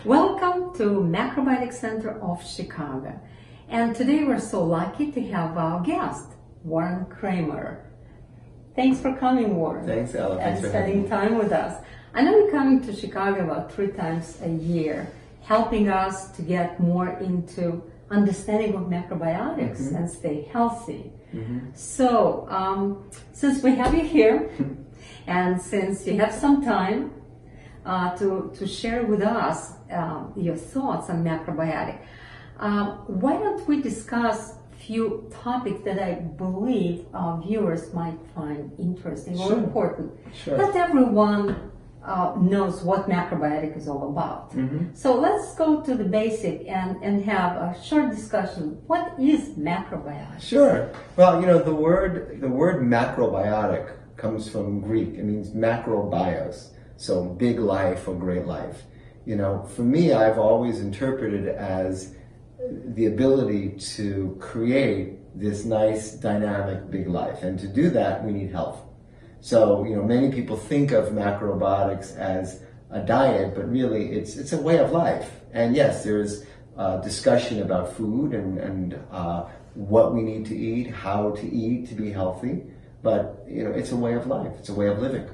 Welcome to Macrobiotic Center of Chicago. And today we're so lucky to have our guest, Warren Kramer. Thanks for coming, Warren. Thanks, Ella. Thanks and for having spending time with us. I know you're coming to Chicago about 3 times a year, helping us to get more into understanding of macrobiotics and stay healthy. So, since we have you here, and since you have some time to share with us your thoughts on macrobiotic, why don't we discuss a few topics that I believe our viewers might find interesting or important. Not everyone knows what macrobiotic is all about. So let's go to the basic and have a short discussion. What is macrobiotic? Sure. Well, you know, the word macrobiotic comes from Greek. It means macrobios, so big life or great life. You know, for me, I've always interpreted it as the ability to create this nice, dynamic, big life. And to do that, we need health. So, you know, many people think of macrobiotics as a diet, but really it's a way of life. And yes, there's discussion about food and what we need to eat, how to eat to be healthy. But, you know, it's a way of life. It's a way of living.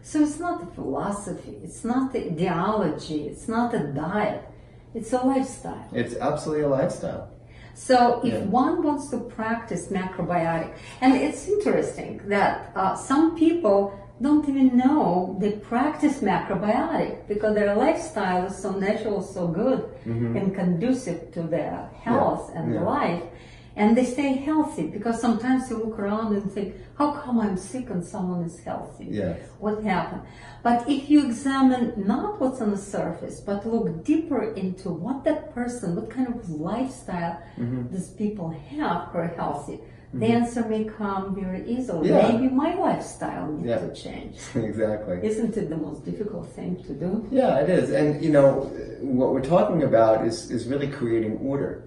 So it's not a philosophy. It's not the ideology. It's not a diet. It's a lifestyle. It's absolutely a lifestyle. So if one wants to practice macrobiotic, and it's interesting that some people don't even know they practice macrobiotic because their lifestyle is so natural, so good, and conducive to their health and life, and they stay healthy because sometimes you look around and think, how come I'm sick and someone is healthy? Yes. What happened? But if you examine not what's on the surface, but look deeper into what that person, what kind of lifestyle these people have who are healthy, the answer may come very easily. Maybe my lifestyle needs to change. Exactly. Isn't it the most difficult thing to do? Yeah, it is. And, you know, what we're talking about is really creating order.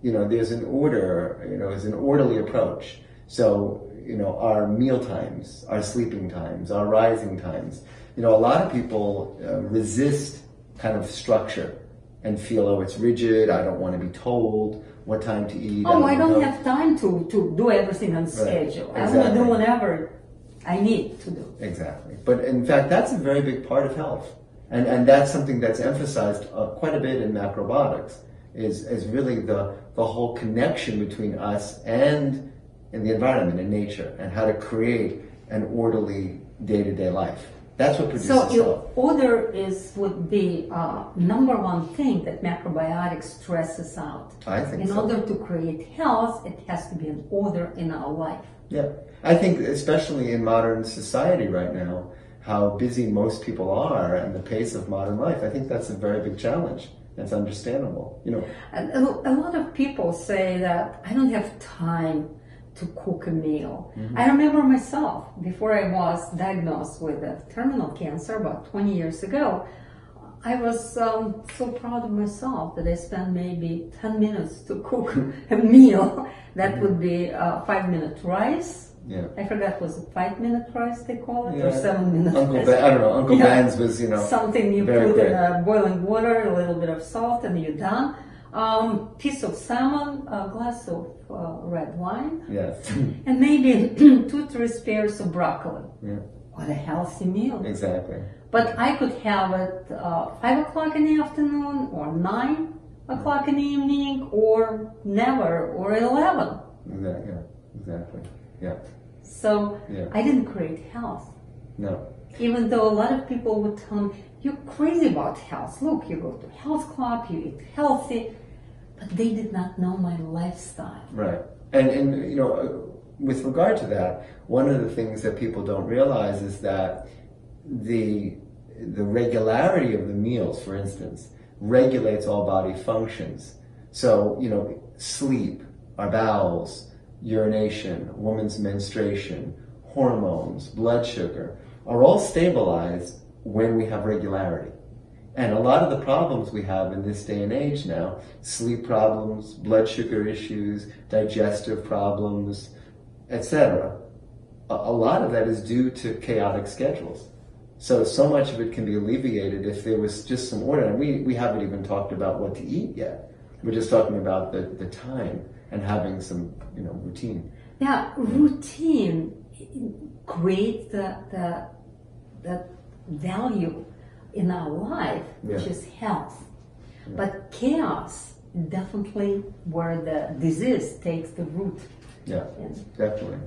You know, there's an order, you know, there's an orderly approach. So, you know, our meal times, our sleeping times, our rising times. You know, a lot of people resist kind of structure and feel, oh, it's rigid, I don't want to be told what time to eat. Oh, I don't have time to do everything on schedule. I want to do whatever I need to do. Exactly. But in fact, that's a very big part of health. And that's something that's emphasized quite a bit in macrobiotics, is really the whole connection between us and the environment and nature, and how to create an orderly day-to-day life. That's what produces health. So order would be number one thing that macrobiotics stresses out. I think in order to create health, it has to be an order in our life. Yeah, I think especially in modern society right now, how busy most people are and the pace of modern life, I think that's a very big challenge. It's understandable, you know. A lot of people say that I don't have time to cook a meal. I remember myself, before I was diagnosed with terminal cancer about 20 years ago, I was so proud of myself that I spent maybe 10 minutes to cook a meal. That would be 5-minute rice. I forgot, was it 5-minute rice they call it, or 7-minute rice? I don't know, Uncle Ben's was, you know, something you put in boiling water, a little bit of salt, and you're done. Piece of salmon, a glass of red wine, and maybe 2-3 spears of broccoli. What a healthy meal. Exactly. But I could have it 5 o'clock in the afternoon, or 9 o'clock in the evening, or never, or 11. Exactly. Yeah. So I didn't create health. No. Even though a lot of people would tell me, you're crazy about health. Look, you go to a health club, you eat healthy. But they did not know my lifestyle. Right. And you know, with regard to that, one of the things that people don't realize is that the regularity of the meals, for instance, regulates all body functions. So, you know, sleep, our bowels, urination, woman's menstruation, hormones, blood sugar, are all stabilized when we have regularity. And a lot of the problems we have in this day and age now, sleep problems, blood sugar issues, digestive problems, etc., a lot of that is due to chaotic schedules. So much of it can be alleviated if there was just some order. And we haven't even talked about what to eat yet. We're just talking about the time and having some, routine. Yeah, routine creates the value in our life, which is health. Yeah. But chaos definitely where the disease takes the root. Yeah, definitely.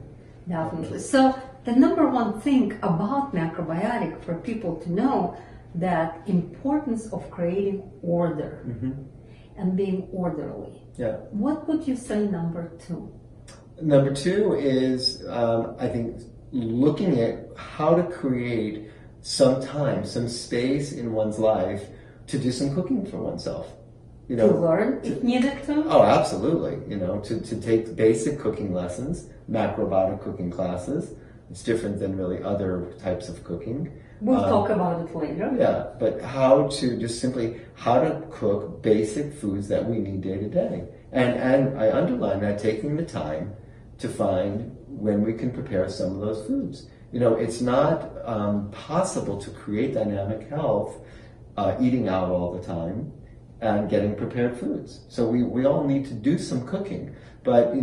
Definitely. So the number one thing about macrobiotic for people to know that importance of creating order and being orderly. Yeah. What would you say number two? Number two is, I think, looking at how to create some time, some space in one's life to do some cooking for oneself. To learn if needed to? Oh, absolutely. To take basic cooking lessons, macrobiotic cooking classes. It's different than really other types of cooking. We'll talk about it later. Yeah, but how to cook basic foods that we need day to day. And I underline that, taking the time to find when we can prepare some of those foods. It's not possible to create dynamic health eating out all the time and getting prepared foods. So we all need to do some cooking. But,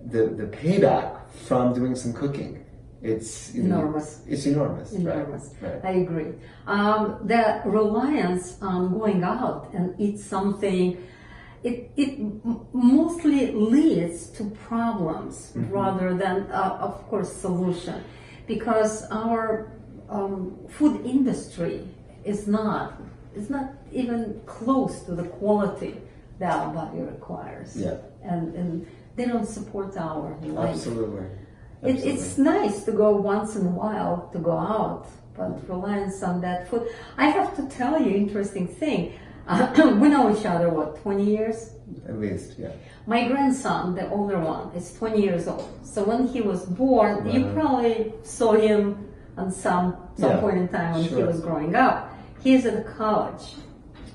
the payback from doing some cooking, it's enormous. It's enormous. Enormous. Right. I agree. The reliance on going out and eat something, it mostly leads to problems rather than, of course, solution. Because our food industry is not even close to the quality that our body requires. Yeah. And they don't support our life. Absolutely. It's nice to go once in a while to go out, but reliance on that food. I have to tell you, interesting thing. We know each other, 20 years? At least, yeah. My grandson, the older one, is 20 years old. So when he was born, you probably saw him on some point in time when he was growing up. He's at college.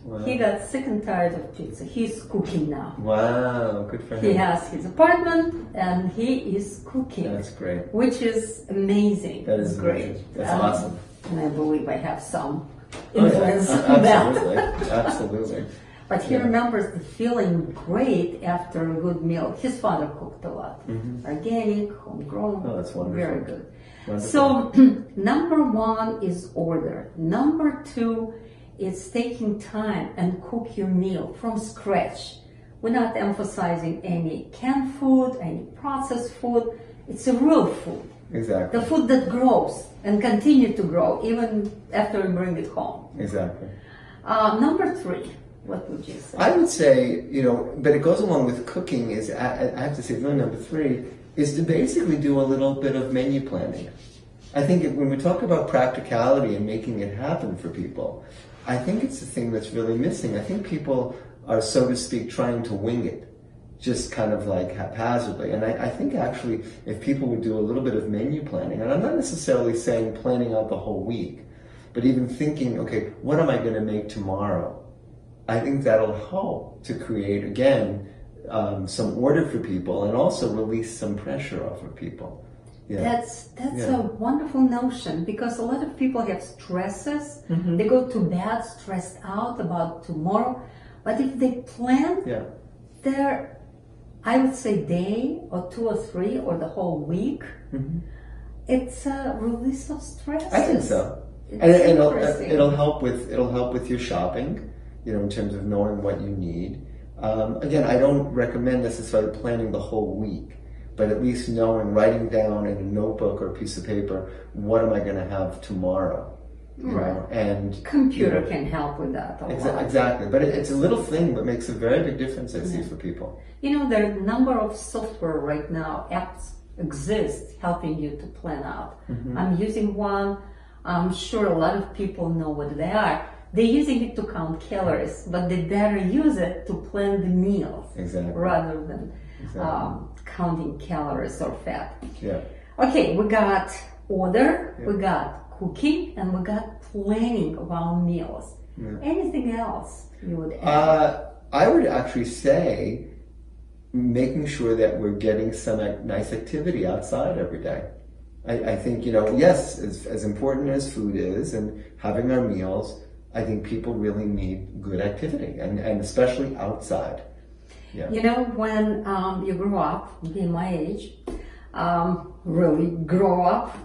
Wow. He got sick and tired of pizza. He's cooking now. Wow, good for him. He has his apartment and he is cooking. That's great. Which is amazing. That is great. That's awesome. And I believe I have some influence on Absolutely. that. Absolutely. But he remembers the feeling great after a good meal. His father cooked a lot. Organic, homegrown. Oh, that's wonderful. Very good. Wonderful. So, number one is order. Number two is taking time and cook your meal from scratch. We're not emphasizing any canned food, any processed food. It's a real food. Exactly. The food that grows and continue to grow even after we bring it home. Exactly. Number three, what would you say? I would say, but it goes along with cooking is, I have to say, really number three, is to basically do a little bit of menu planning. I think when we talk about practicality and making it happen for people, I think it's the thing that's really missing. I think people are, so to speak, trying to wing it, just kind of like haphazardly. And I think actually if people would do a little bit of menu planning, and I'm not necessarily saying planning out the whole week, but even thinking, okay, what am I going to make tomorrow? I think that'll help to create, again, some order for people and also release some pressure off of people. Yeah. That's a wonderful notion, because a lot of people have stresses. They go to bed stressed out about tomorrow. But if they plan their, I would say, day or two or three or the whole week, it's a release of stress. I think so. And it'll help with your shopping, in terms of knowing what you need. Again, I don't recommend necessarily planning the whole week, but at least knowing, writing down in a notebook or a piece of paper, what am I going to have tomorrow? And computer can help with that a lot. Exactly, but it's a little thing, but makes a very big difference, I see, for people. There are a number of software right now, apps exist helping you to plan out. I'm using one. I'm sure a lot of people know what they are. They're using it to count calories, but they better use it to plan the meals rather than counting calories or fat. Yeah. Okay, we got order, we got cooking, and we got planning of our meals. Anything else you would add? I would actually say making sure that we're getting some nice activity outside every day. I think, yes, as important as food is and having our meals, I think people really need good activity, and especially outside. Yeah. When you grow up, being my age, really grow up,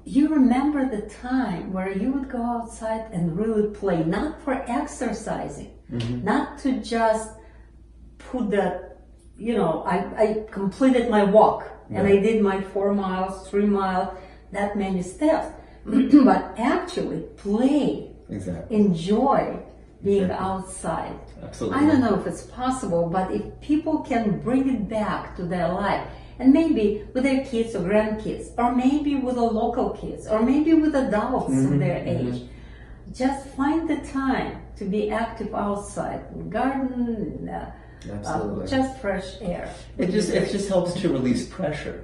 you remember the time where you would go outside and really play, not for exercising, not to just put that, I completed my walk and I did my 4 miles, 3 miles, that many steps, but actually play, enjoy being outside. Absolutely. I don't know if it's possible, but if people can bring it back to their life, and maybe with their kids or grandkids, or maybe with the local kids, or maybe with adults of their age, just find the time to be active outside, in the garden, just fresh air. It just helps to release pressure.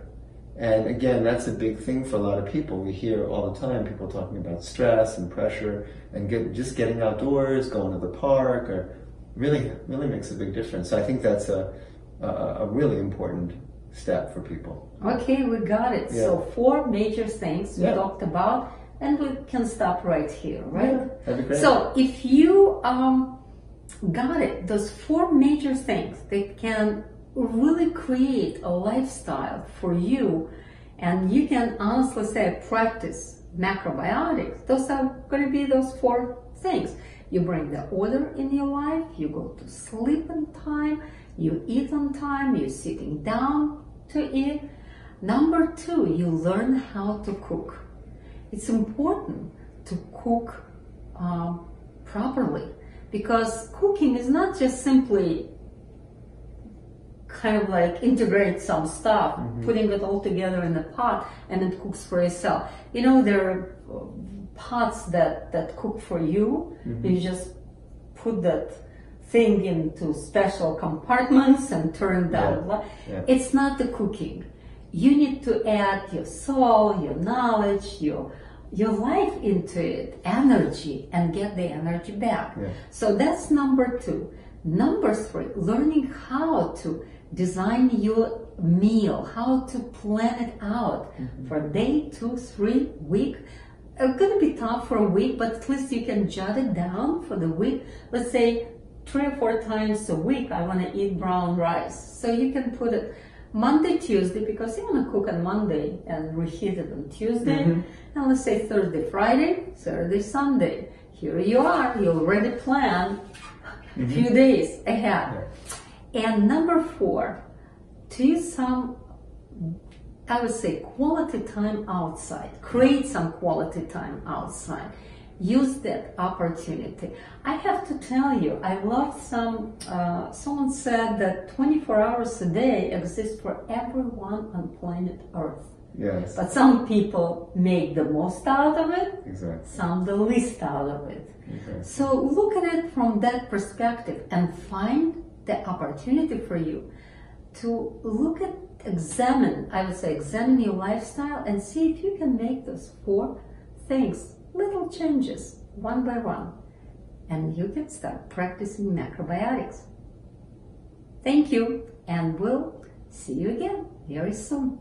And again, that's a big thing for a lot of people. We hear all the time people talking about stress and pressure, and just getting outdoors, going to the park, or really makes a big difference. So I think that's a really important step for people. Okay, we got it. Yeah. So 4 major things we talked about, and we can stop right here, right? Yeah, that'd be great. So if you got it, those 4 major things, they can really create a lifestyle for you, and you can honestly say practice macrobiotics. Those are going to be those 4 things. You bring the order in your life, you go to sleep on time, you eat on time, you're sitting down to eat. Number 2, you learn how to cook. It's important to cook properly, because cooking is not just simply kind of like integrate some stuff, putting it all together in a pot and it cooks for yourself. There are pots that cook for you. You just put that thing into special compartments and turn down. It's not the cooking. You need to add your soul, your knowledge, your life into it, energy, and get the energy back. So that's number 2. Number 3, learning how to design your meal, how to plan it out for a day, 2, 3, week. It's going to be tough for a week, but at least you can jot it down for the week. Let's say 3 or 4 times a week I want to eat brown rice. So you can put it Monday, Tuesday, because you want to cook on Monday and reheat it on Tuesday. And let's say Thursday, Friday, Saturday, Sunday. Here you are, you already planned a few days ahead. And number 4, to use some, I would say, quality time outside. Create some quality time outside. Use that opportunity. I have to tell you, I love someone said that 24 hours a day exists for everyone on planet Earth. Yes. But some people make the most out of it, some the least out of it. So look at it from that perspective and find the opportunity for you to examine your lifestyle and see if you can make those 4 things, little changes, one by one, and you can start practicing macrobiotics. Thank you, and we'll see you again very soon.